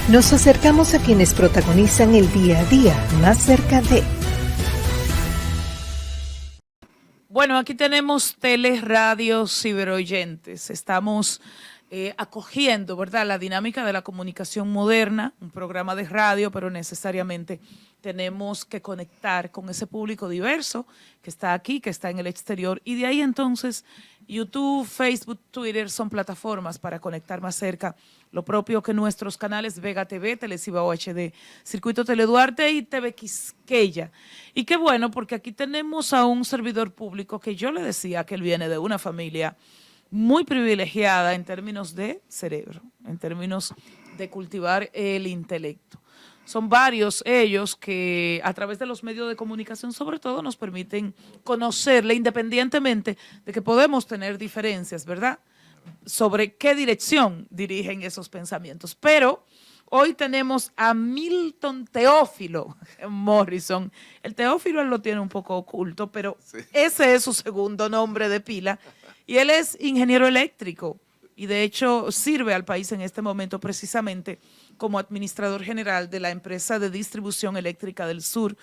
Nos acercamos a quienes protagonizan el día a día más cerca de... Bueno, aquí tenemos tele, radio, ciberoyentes. Estamos acogiendo, ¿verdad?, la dinámica de la comunicación moderna, un programa de radio, pero necesariamente tenemos que conectar con ese público diverso que está aquí, que está en el exterior. Y de ahí entonces YouTube, Facebook, Twitter son plataformas para conectar más cerca, lo propio que nuestros canales Vega TV, Telecibao HD, Circuito Teleduarte y TV Quisqueya. Y qué bueno, porque aquí tenemos a un servidor público que yo le decía que él viene de una familia muy privilegiada en términos de cerebro, en términos de cultivar el intelecto. Son varios ellos que a través de los medios de comunicación sobre todo nos permiten conocerle independientemente de que podemos tener diferencias, ¿verdad?, sobre qué dirección dirigen esos pensamientos. Pero hoy tenemos a Milton Teófilo Morrison. El Teófilo él lo tiene un poco oculto, pero sí, ese es su segundo nombre de pila. Y él es ingeniero eléctrico y de hecho sirve al país en este momento precisamente como administrador general de la empresa de distribución eléctrica del sur,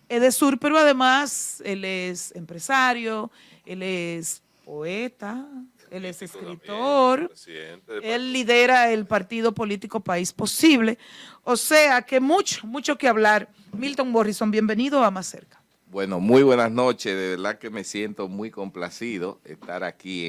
EDESUR, pero además él es empresario, él es poeta, él es escritor, él lidera el partido político País Posible, o sea que mucho que hablar. Milton Morrison, bienvenido a Más Cerca. Bueno, muy buenas noches, de verdad que me siento muy complacido estar aquí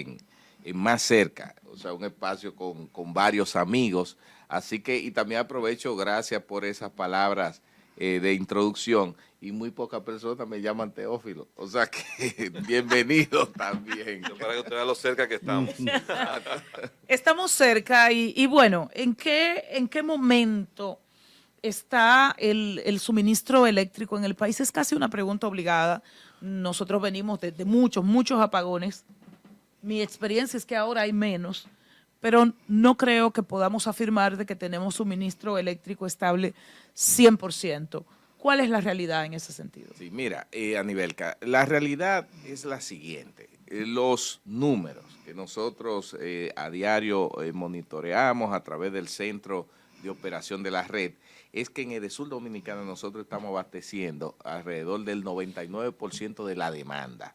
en Más Cerca, o sea, un espacio con varios amigos, así que, y también aprovecho, gracias por esas palabras de introducción, y muy pocas personas me llaman Teófilo, o sea que bienvenido también. Para que usted vea lo cerca que estamos. Estamos cerca y bueno, ¿en qué momento está el suministro eléctrico en el país? Es casi una pregunta obligada. Nosotros venimos de muchos apagones. Mi experiencia es que ahora hay menos, pero no creo que podamos afirmar de que tenemos suministro eléctrico estable 100%. ¿Cuál es la realidad en ese sentido? Sí, mira, Anibelka, la realidad es la siguiente. Los números que nosotros a diario monitoreamos a través del Centro de Operación de la Red, es que en EDESUR Dominicana nosotros estamos abasteciendo alrededor del 99% de la demanda.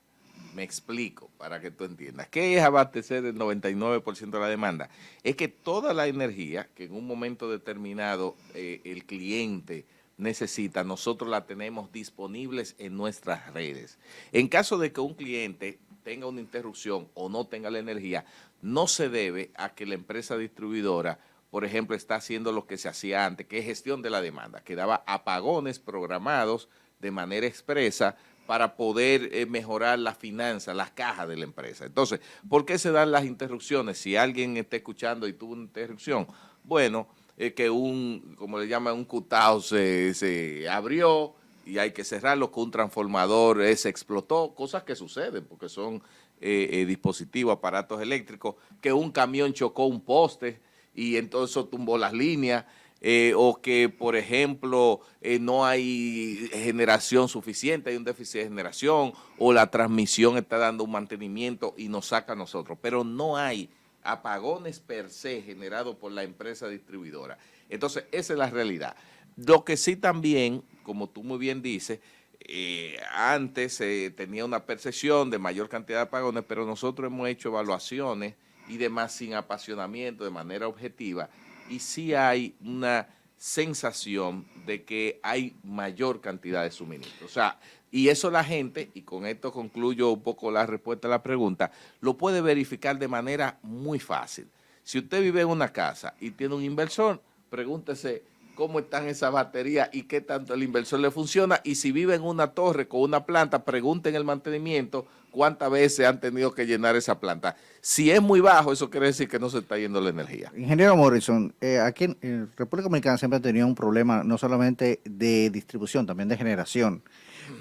Me explico para que tú entiendas. ¿Qué es abastecer el 99% de la demanda? Es que toda la energía que en un momento determinado el cliente necesita, nosotros la tenemos disponibles en nuestras redes. En caso de que un cliente tenga una interrupción o no tenga la energía, no se debe a que la empresa distribuidora, por ejemplo, está haciendo lo que se hacía antes, que es gestión de la demanda, que daba apagones programados de manera expresa para poder mejorar las finanzas, las cajas de la empresa. Entonces, ¿por qué se dan las interrupciones? Si alguien está escuchando y tuvo una interrupción, bueno, que como le llaman, un cutao se abrió y hay que cerrarlo, que un transformador se explotó, cosas que suceden porque son dispositivos, aparatos eléctricos, que un camión chocó un poste y entonces eso tumbó las líneas, o que, por ejemplo, no hay generación suficiente, hay un déficit de generación, o la transmisión está dando un mantenimiento y nos saca a nosotros, pero no hay apagones per se generados por la empresa distribuidora. Entonces, esa es la realidad. Lo que sí también, como tú muy bien dices, antes tenía una percepción de mayor cantidad de apagones, pero nosotros hemos hecho evaluaciones y demás sin apasionamiento, de manera objetiva, y sí hay una sensación de que hay mayor cantidad de suministro. O sea, y eso la gente, y con esto concluyo un poco la respuesta a la pregunta, lo puede verificar de manera muy fácil. Si usted vive en una casa y tiene un inversor, pregúntese cómo están esas baterías y qué tanto el inversor le funciona, y si vive en una torre con una planta, pregunten el mantenimiento cuántas veces han tenido que llenar esa planta. Si es muy bajo, eso quiere decir que no se está yendo la energía. Ingeniero Morrison, aquí en República Dominicana siempre ha tenido un problema no solamente de distribución, también de generación,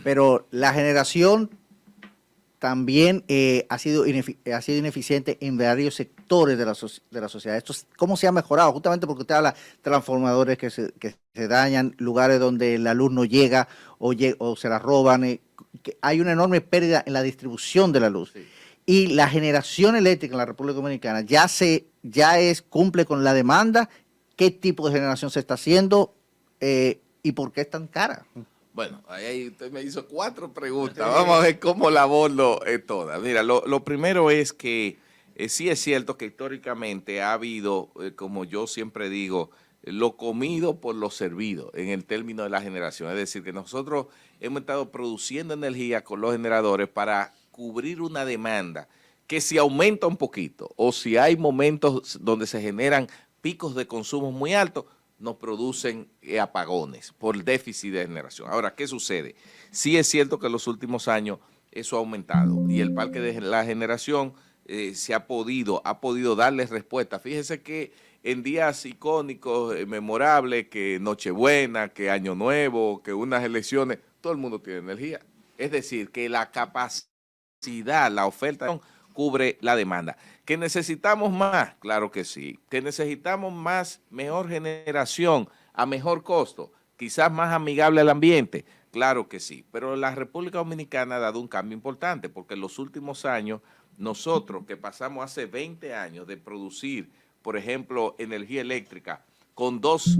pero la generación también ha sido ineficiente en varios sectores de la sociedad. Esto, ¿cómo se ha mejorado? Justamente porque usted habla de transformadores que se dañan, lugares donde la luz no llega o se la roban, que hay una enorme pérdida en la distribución de la luz. Sí. Y la generación eléctrica en la República Dominicana cumple con la demanda qué tipo de generación se está haciendo y por qué es tan cara. Bueno, ahí usted me hizo 4 preguntas. Vamos a ver cómo la abordo todas. Mira, lo primero es que sí es cierto que históricamente ha habido, como yo siempre digo, lo comido por lo servido en el término de la generación. Es decir, que nosotros hemos estado produciendo energía con los generadores para cubrir una demanda que si aumenta un poquito o si hay momentos donde se generan picos de consumo muy altos, nos producen apagones por déficit de generación. Ahora, ¿qué sucede? Sí es cierto que en los últimos años eso ha aumentado y el parque de la generación ha podido darle respuesta. Fíjese que en días icónicos, memorables, que Nochebuena, que Año Nuevo, que unas elecciones, todo el mundo tiene energía. Es decir, que la capacidad, la oferta cubre la demanda. ¿Que necesitamos más? Claro que sí. ¿Que necesitamos más, mejor generación a mejor costo? Quizás más amigable al ambiente. Claro que sí. Pero la República Dominicana ha dado un cambio importante porque en los últimos años, nosotros que pasamos hace 20 años de producir, por ejemplo, energía eléctrica con 2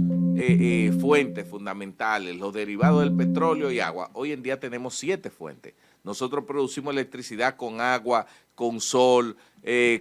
fuentes fundamentales, los derivados del petróleo y agua. Hoy en día tenemos 7 fuentes. Nosotros producimos electricidad con agua, con sol,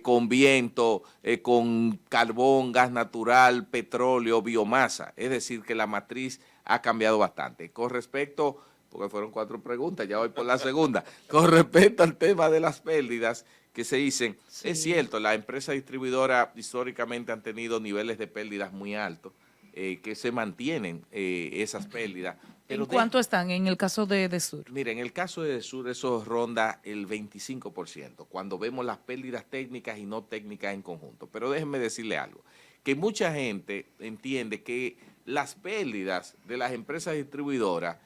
con viento, con carbón, gas natural, petróleo, biomasa. Es decir, que la matriz ha cambiado bastante. Con respecto, porque fueron 4 preguntas, ya voy por la segunda. Con respecto al tema de las pérdidas que se dicen, sí. Es cierto, las empresas distribuidoras históricamente han tenido niveles de pérdidas muy altos, que se mantienen esas pérdidas. Pero ¿en cuánto están en el caso de Edesur? Mira, en el caso de Edesur eso ronda el 25%, cuando vemos las pérdidas técnicas y no técnicas en conjunto. Pero déjenme decirle algo, que mucha gente entiende que las pérdidas de las empresas distribuidoras,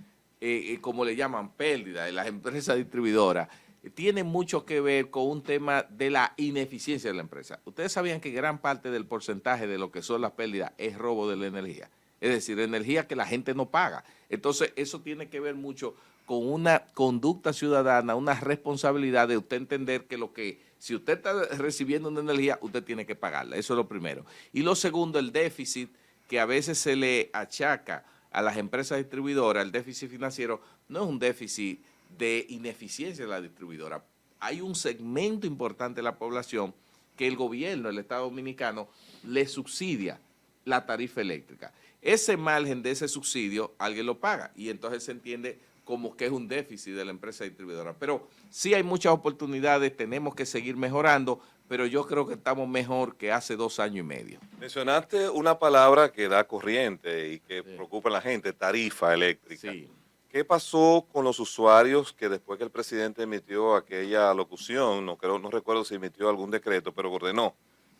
como le llaman pérdidas de las empresas distribuidoras, tiene mucho que ver con un tema de la ineficiencia de la empresa. Ustedes sabían que gran parte del porcentaje de lo que son las pérdidas es robo de la energía. Es decir, energía que la gente no paga. Entonces, eso tiene que ver mucho con una conducta ciudadana, una responsabilidad de usted entender que si usted está recibiendo una energía, usted tiene que pagarla. Eso es lo primero. Y lo segundo, el déficit que a veces se le achaca a las empresas distribuidoras, el déficit financiero, no es un déficit de ineficiencia de la distribuidora. Hay un segmento importante de la población que el gobierno, el Estado Dominicano, le subsidia la tarifa eléctrica. Ese margen de ese subsidio alguien lo paga y entonces se entiende como que es un déficit de la empresa distribuidora. Pero sí hay muchas oportunidades, tenemos que seguir mejorando, pero yo creo que estamos mejor que hace 2 años y medio. Mencionaste una palabra que da corriente y que preocupa a la gente, tarifa eléctrica. Sí. ¿Qué pasó con los usuarios que después que el presidente emitió aquella locución, no recuerdo si emitió algún decreto, pero ordenó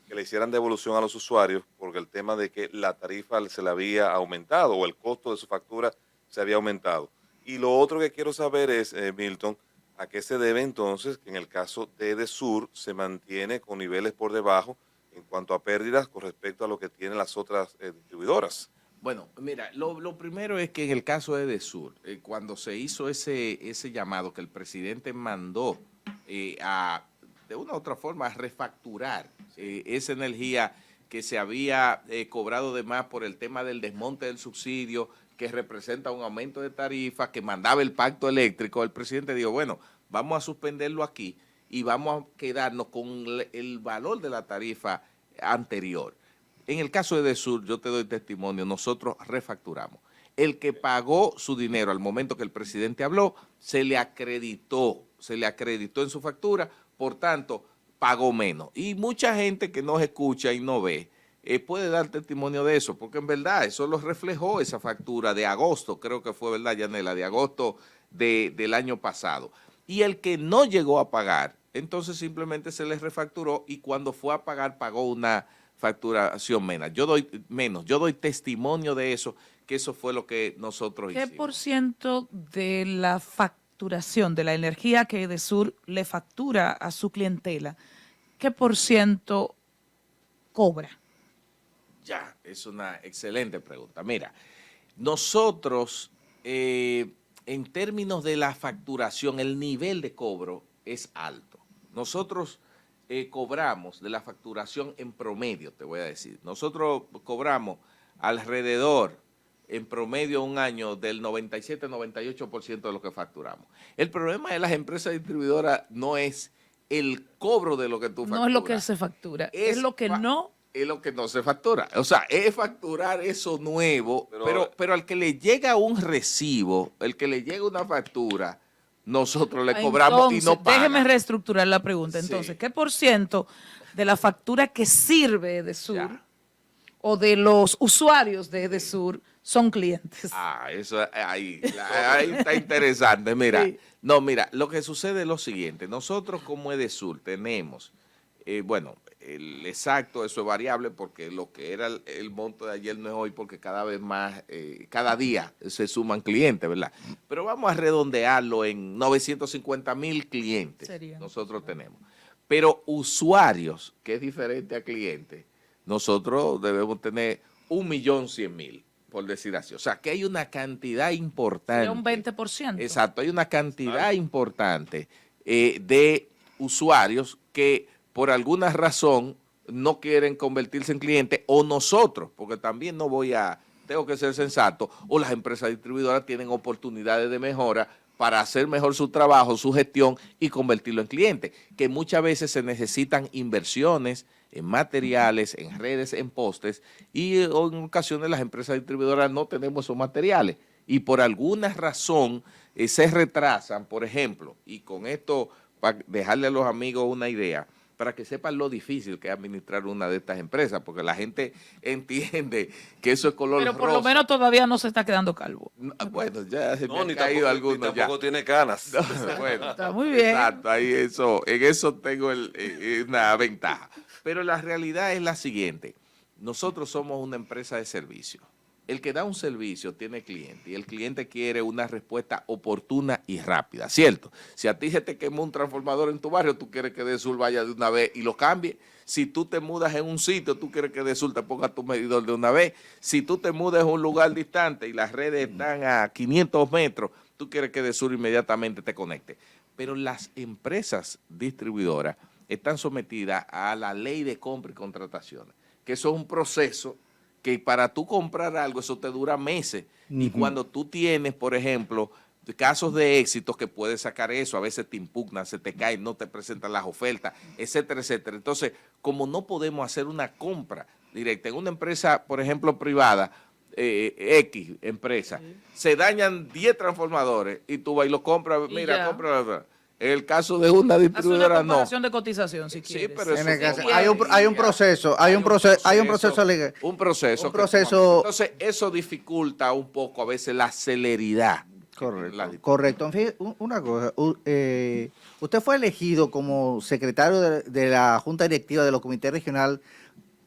que le hicieran devolución a los usuarios porque el tema de que la tarifa se le había aumentado o el costo de su factura se había aumentado? Y lo otro que quiero saber es, Milton, ¿a qué se debe entonces que en el caso de Edesur se mantiene con niveles por debajo en cuanto a pérdidas con respecto a lo que tienen las otras distribuidoras? Bueno, mira, lo primero es que en el caso de Edesur, cuando se hizo ese llamado que el presidente mandó de una u otra forma a refacturar esa energía que se había cobrado de más por el tema del desmonte del subsidio, que representa un aumento de tarifa, que mandaba el pacto eléctrico, el presidente dijo, bueno, vamos a suspenderlo aquí y vamos a quedarnos con el valor de la tarifa anterior. En el caso de Edesur, yo te doy testimonio, nosotros refacturamos. El que pagó su dinero al momento que el presidente habló, se le acreditó en su factura, por tanto, pagó menos. Y mucha gente que nos escucha y no ve, puede dar testimonio de eso, porque en verdad eso lo reflejó esa factura de agosto, creo que fue, ¿verdad, Yanela? De agosto del año pasado. Y el que no llegó a pagar, entonces simplemente se le refacturó y cuando fue a pagar, pagó una facturación menos. Yo doy testimonio de eso, que eso fue lo que nosotros hicimos. ¿Qué por ciento de la facturación de la energía que Edesur le factura a su clientela, qué por ciento cobra? Ya, es una excelente pregunta. Mira, nosotros, en términos de la facturación, el nivel de cobro es alto. Nosotros cobramos de la facturación en promedio, te voy a decir. Nosotros cobramos alrededor, en promedio un año, del 97-98% de lo que facturamos. El problema de las empresas distribuidoras no es el cobro de lo que tú facturas. No es lo que se factura, es lo que no... Es lo que no se factura. O sea, es facturar eso nuevo, pero al que le llega un recibo, el que le llega una factura, nosotros le cobramos y no paga. Déjeme reestructurar la pregunta. Entonces, Sí. ¿qué por ciento de la factura que sirve Edesur Ya. o de los usuarios de Edesur son clientes? Eso ahí está interesante. Mira, Sí. no, mira, lo que sucede es lo siguiente. Nosotros como Edesur tenemos, bueno, el exacto, eso es variable porque lo que era el monto de ayer no es hoy porque cada vez más, cada día se suman clientes, ¿verdad? Pero vamos a redondearlo en 950,000 clientes. Sería. Nosotros tenemos. Pero usuarios, que es diferente a clientes, nosotros debemos tener 1.100.000, por decir así. O sea, que hay una cantidad importante. Sería un 20%. Exacto, hay una cantidad importante de usuarios que por alguna razón no quieren convertirse en clientes, o nosotros, porque también tengo que ser sensato, o las empresas distribuidoras tienen oportunidades de mejora para hacer mejor su trabajo, su gestión y convertirlo en cliente, que muchas veces se necesitan inversiones en materiales, en redes, en postes, y en ocasiones las empresas distribuidoras no tenemos esos materiales y por alguna razón se retrasan, por ejemplo, y con esto para dejarle a los amigos una idea, para que sepan lo difícil que es administrar una de estas empresas, porque la gente entiende que eso es color rosa. Pero por lo menos todavía no se está quedando calvo. Bueno, ya se me No, han ni caído tampoco, algunos ya. tampoco tiene canas. Bueno, Está muy bien. exacto, ahí en eso tengo una ventaja. Pero la realidad es la siguiente, nosotros somos una empresa de servicio. El que da un servicio tiene cliente y el cliente quiere una respuesta oportuna y rápida, ¿cierto? Si a ti se te quemó un transformador en tu barrio, tú quieres que Edesur vaya de una vez y lo cambie. Si tú te mudas en un sitio, tú quieres que Edesur te ponga tu medidor de una vez. Si tú te mudas en un lugar distante y las redes están a 500 metros, tú quieres que Edesur inmediatamente te conecte. Pero las empresas distribuidoras están sometidas a la ley de compra y contrataciones, que eso es un proceso que para tú comprar algo, eso te dura meses. Y cuando tú tienes, por ejemplo, casos de éxitos que puedes sacar eso, a veces te impugnan, se te caen, no te presentan las ofertas, etcétera, etcétera. Entonces, como no podemos hacer una compra directa en una empresa, por ejemplo, privada, X empresa, se dañan 10 transformadores y tú vas y lo compras, Y mira, ya. compra. En el caso de una Haz una distribuidora, no. comparación de cotización, si Sí, quieres. pero eso En el caso- sí, hay un proceso legal. Un proceso. Un proceso- Entonces, eso dificulta un poco a veces la celeridad. Correcto. Fíjate, una cosa, usted fue elegido como secretario de la Junta Directiva de los Comités Regional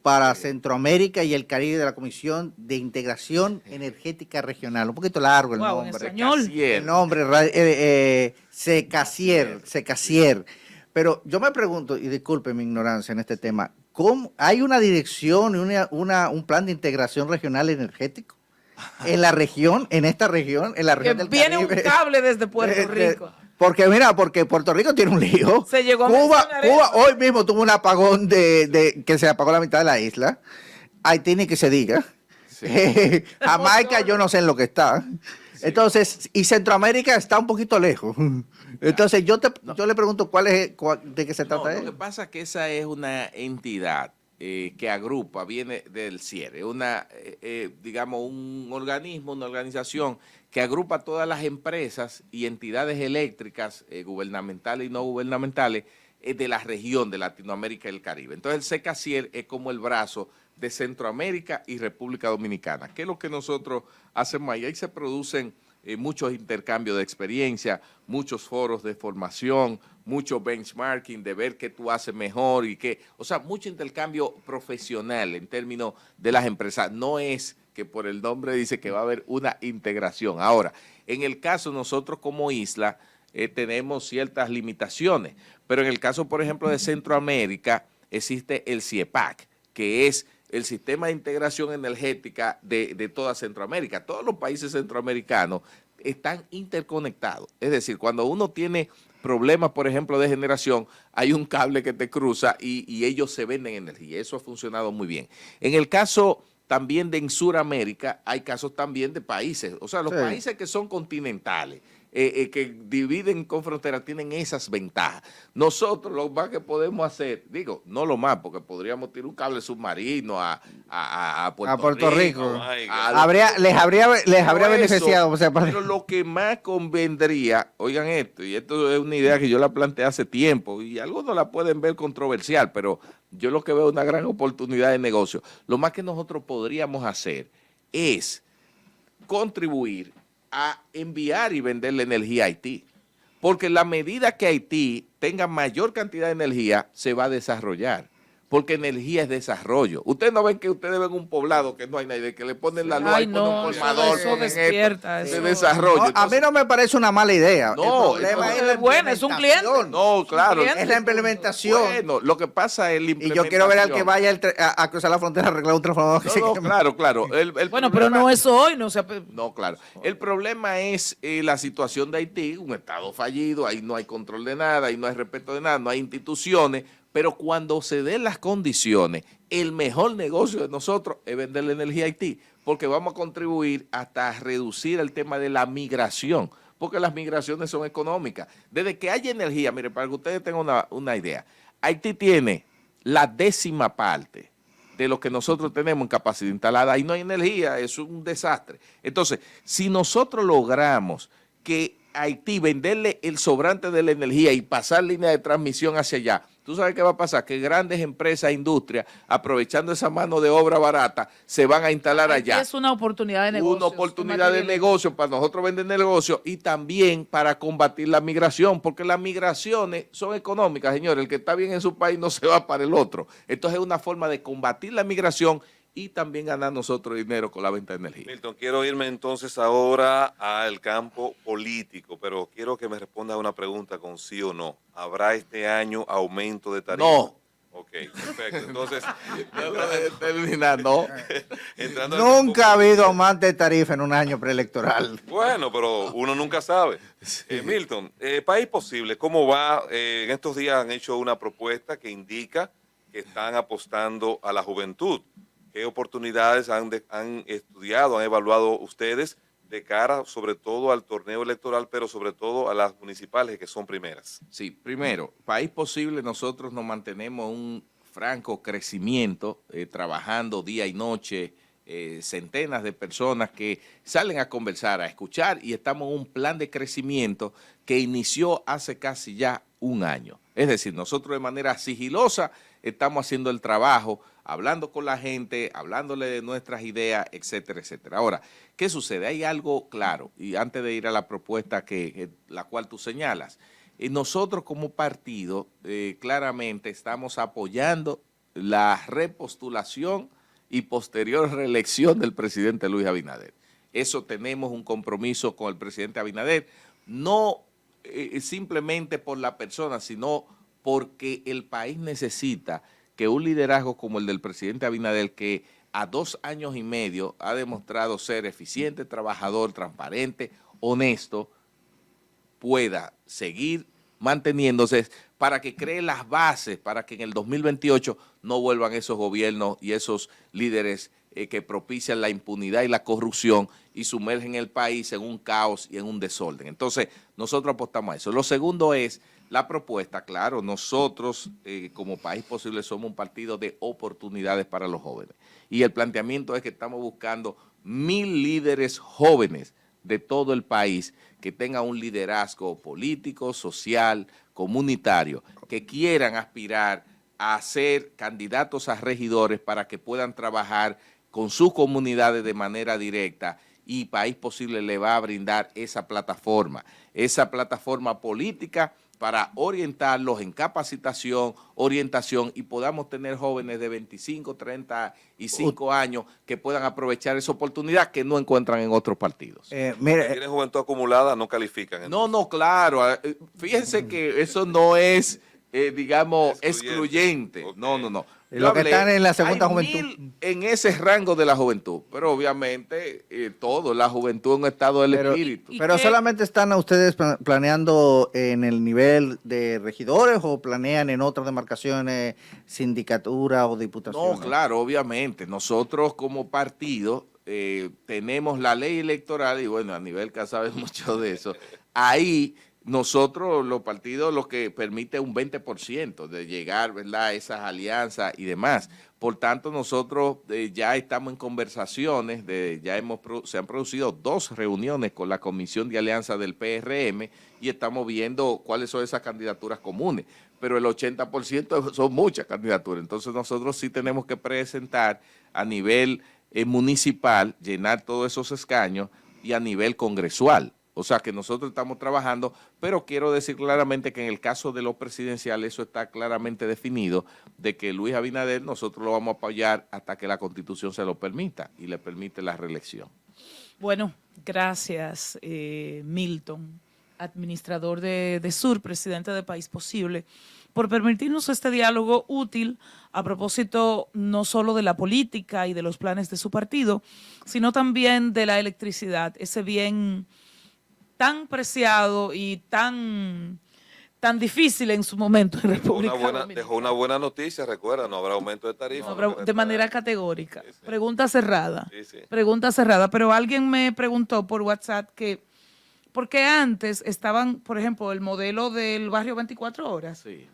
para Centroamérica y el Caribe de la Comisión de Integración Energética Regional. Un poquito largo el Wow, en nombre. español. El nombre, Secasier. Pero yo me pregunto, y disculpe mi ignorancia en este tema, ¿cómo hay una dirección y un plan de integración regional energético en la región, en esta región, en la Que región del viene un Caribe? cable desde Puerto Rico. Porque mira, porque Puerto Rico tiene un lío. Se llegó a Cuba mencionar eso. hoy mismo tuvo un apagón de que se apagó la mitad de la isla. Haití ni que se diga. Sí. Jamaica yo no sé en lo que está. Entonces, y Centroamérica está un poquito lejos. Entonces, yo le pregunto de qué se No, trata lo que eso. pasa es que esa es una entidad que agrupa, viene del CIERE, digamos, un organismo, una organización que agrupa todas las empresas y entidades eléctricas, gubernamentales y no gubernamentales, de la región de Latinoamérica y el Caribe. Entonces, el SECACIER es como el brazo de Centroamérica y República Dominicana. ¿Qué es lo que nosotros hacemos ahí? Ahí se producen muchos intercambios de experiencia, muchos foros de formación, mucho benchmarking de ver qué tú haces mejor y qué, o sea, mucho intercambio profesional en términos de las empresas. No es que por el nombre dice que va a haber una integración. Ahora, en el caso nosotros como isla tenemos ciertas limitaciones, pero en el caso, por ejemplo, de Centroamérica existe el CIEPAC, que es el sistema de integración energética de toda Centroamérica. Todos los países centroamericanos están interconectados. Es decir, cuando uno tiene problemas, por ejemplo, de generación, hay un cable que te cruza y ellos se venden energía. Eso ha funcionado muy bien. En el caso también en Sudamérica hay casos también de países, o sea, los Sí. países que son continentales, que dividen con fronteras, tienen esas ventajas. Nosotros lo más que podemos hacer, digo, no lo más, porque podríamos tirar un cable submarino a Puerto Rico. Les habría pero beneficiado. eso, O sea, pero lo que más convendría, oigan esto, y esto es una idea que yo la planteé hace tiempo, y algunos la pueden ver controversial, pero yo lo que veo es una gran oportunidad de negocio. Lo más que nosotros podríamos hacer es contribuir a enviar y venderle energía a Haití. Porque en la medida que Haití tenga mayor cantidad de energía, se va a desarrollar. Porque energía es desarrollo. Ustedes no ven que ustedes ven un poblado que no hay nadie, que le ponen la luz, Ay, ahí ponen no, un colmador, eso ponen despierta, esto, eso. de desarrollo. no, a mí no me parece una mala idea. No, el problema no, es la bueno, es un cliente. implementación. No, claro. cliente. Es la implementación. Bueno, lo que pasa es la Y implementación. yo quiero ver al que vaya a cruzar la frontera a arreglar un transformador que se No, queme. claro. El Bueno, pero problema- no es hoy, no se... No, claro. El problema es la situación de Haití, un estado fallido, ahí no hay control de nada, ahí no hay respeto de nada, no hay instituciones, pero cuando se den las condiciones, el mejor negocio de nosotros es venderle energía a Haití, porque vamos a contribuir hasta a reducir el tema de la migración, porque las migraciones son económicas. Desde que haya energía, mire, para que ustedes tengan una idea, Haití tiene la 10ª parte de lo que nosotros tenemos en capacidad instalada. Ahí no hay energía, es un desastre. Entonces, si nosotros logramos que Haití venderle el sobrante de la energía y pasar línea de transmisión hacia allá, ¿tú sabes qué va a pasar? Que grandes empresas e industrias, aprovechando esa mano de obra barata, se van a instalar allá. Es una oportunidad de negocio. Una oportunidad de negocio para nosotros vender negocio y también para combatir la migración, porque las migraciones son económicas, señores. El que está bien en su país no se va para el otro. Entonces es una forma de combatir la migración y también ganar nosotros dinero con la venta de energía. Milton, quiero irme entonces ahora al campo político, pero quiero que me responda a una pregunta con sí o no. ¿Habrá este año aumento de tarifa? No. Ok, perfecto. Entonces, No. entrando al Nunca ha habido aumento de tarifa en un año preelectoral. Bueno, pero uno nunca sabe. Milton, País Posible, ¿cómo va? En estos días han hecho una propuesta que indica que están apostando a la juventud. ¿Qué oportunidades han estudiado, han evaluado ustedes de cara sobre todo al torneo electoral, pero sobre todo a las municipales que son primeras? Sí, primero, País Posible, nosotros nos mantenemos en un franco crecimiento, trabajando día y noche, centenas de personas que salen a conversar, a escuchar, y estamos en un plan de crecimiento que inició hace casi ya un año. Es decir, nosotros de manera sigilosa estamos haciendo el trabajo, hablando con la gente, hablándole de nuestras ideas, etcétera, etcétera. Ahora, ¿qué sucede? Hay algo claro, y antes de ir a la propuesta la cual tú señalas, nosotros como partido claramente estamos apoyando la repostulación y posterior reelección del presidente Luis Abinader. Eso tenemos un compromiso con el presidente Abinader, no simplemente por la persona, sino porque el país necesita que un liderazgo como el del presidente Abinader, que a 2 años y medio ha demostrado ser eficiente, trabajador, transparente, honesto, pueda seguir manteniéndose para que cree las bases para que en el 2028 no vuelvan esos gobiernos y esos líderes que propician la impunidad y la corrupción y sumergen el país en un caos y en un desorden. Entonces, nosotros apostamos a eso. Lo segundo es la propuesta. Claro, nosotros como País Posible somos un partido de oportunidades para los jóvenes. Y el planteamiento es que estamos buscando 1000 líderes jóvenes de todo el país que tengan un liderazgo político, social, comunitario, que quieran aspirar a ser candidatos a regidores para que puedan trabajar con sus comunidades de manera directa, y País Posible le va a brindar esa plataforma política para orientarlos en capacitación, orientación, y podamos tener jóvenes de 25, 35 años que puedan aprovechar esa oportunidad que no encuentran en otros partidos. Mire, Tienen juventud acumulada, no califican. No, claro. Fíjense que eso no es, digamos, excluyente. Ok. No. Los que están en la segunda hay juventud. 1000 en ese rango de la juventud, pero obviamente todo, la juventud en un estado del espíritu. Pero qué? solamente están a ustedes planeando en el nivel de regidores o planean en otras demarcaciones, sindicatura o diputación. No, claro, obviamente. Nosotros como partido tenemos la ley electoral y bueno, a nivel que sabe mucho de eso. Ahí nosotros, los partidos, lo que permite un 20% de llegar, ¿verdad?, a esas alianzas y demás. Por tanto, nosotros ya estamos en conversaciones, se han producido 2 reuniones con la Comisión de Alianza del PRM y estamos viendo cuáles son esas candidaturas comunes. Pero el 80% son muchas candidaturas. Entonces, nosotros sí tenemos que presentar a nivel municipal, llenar todos esos escaños y a nivel congresual. O sea que nosotros estamos trabajando, pero quiero decir claramente que en el caso de lo presidencial eso está claramente definido, de que Luis Abinader nosotros lo vamos a apoyar hasta que la Constitución se lo permita y le permite la reelección. Bueno, gracias, Milton, administrador de Sur, presidente de País Posible, por permitirnos este diálogo útil a propósito no solo de la política y de los planes de su partido, sino también de la electricidad, ese bien tan preciado y tan difícil en su momento en República Dominicana. Dejó una buena noticia, recuerda, no habrá aumento de tarifa. No habrá, de manera categórica. Sí, sí. Pregunta cerrada. Sí, sí. Pregunta cerrada. Pero alguien me preguntó por WhatsApp que, porque antes estaban, por ejemplo, el modelo del barrio 24 horas. Sí.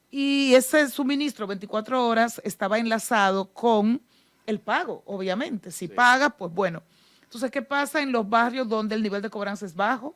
Y ese suministro 24 horas estaba enlazado con el pago, obviamente. Si paga, pues bueno. Entonces, ¿qué pasa en los barrios donde el nivel de cobranza es bajo?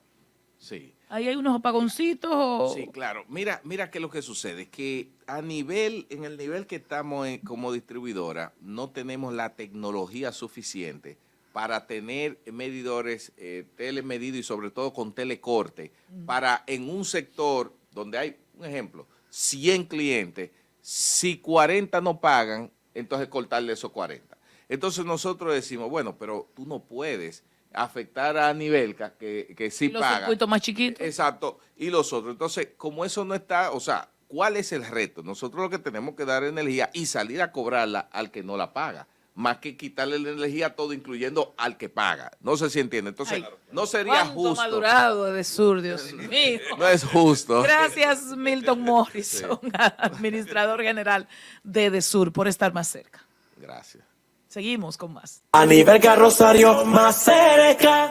Sí. Ahí hay unos apagoncitos o... Sí, claro. Mira qué es lo que sucede, que en el nivel que estamos como distribuidora, no tenemos la tecnología suficiente para tener medidores telemedidos y sobre todo con telecorte, para en un sector donde hay, un ejemplo, 100 clientes, si 40 no pagan, entonces cortarle esos 40. Entonces nosotros decimos, bueno, pero tú no puedes afectar a Nivelca, que sí los paga. circuitos más chiquitos. Exacto, y los otros. Entonces, como eso no está, o sea, ¿cuál es el reto? Nosotros lo que tenemos que dar energía y salir a cobrarla al que no la paga, más que quitarle la energía a todo, incluyendo al que paga. No sé si entiende. Entonces, no sería justo. Madurado de Sur, Dios mío. No es justo. Gracias, Milton Morrison, administrador general de Sur, por estar más cerca. Gracias. Seguimos con más. A nivel Rosario más cerca.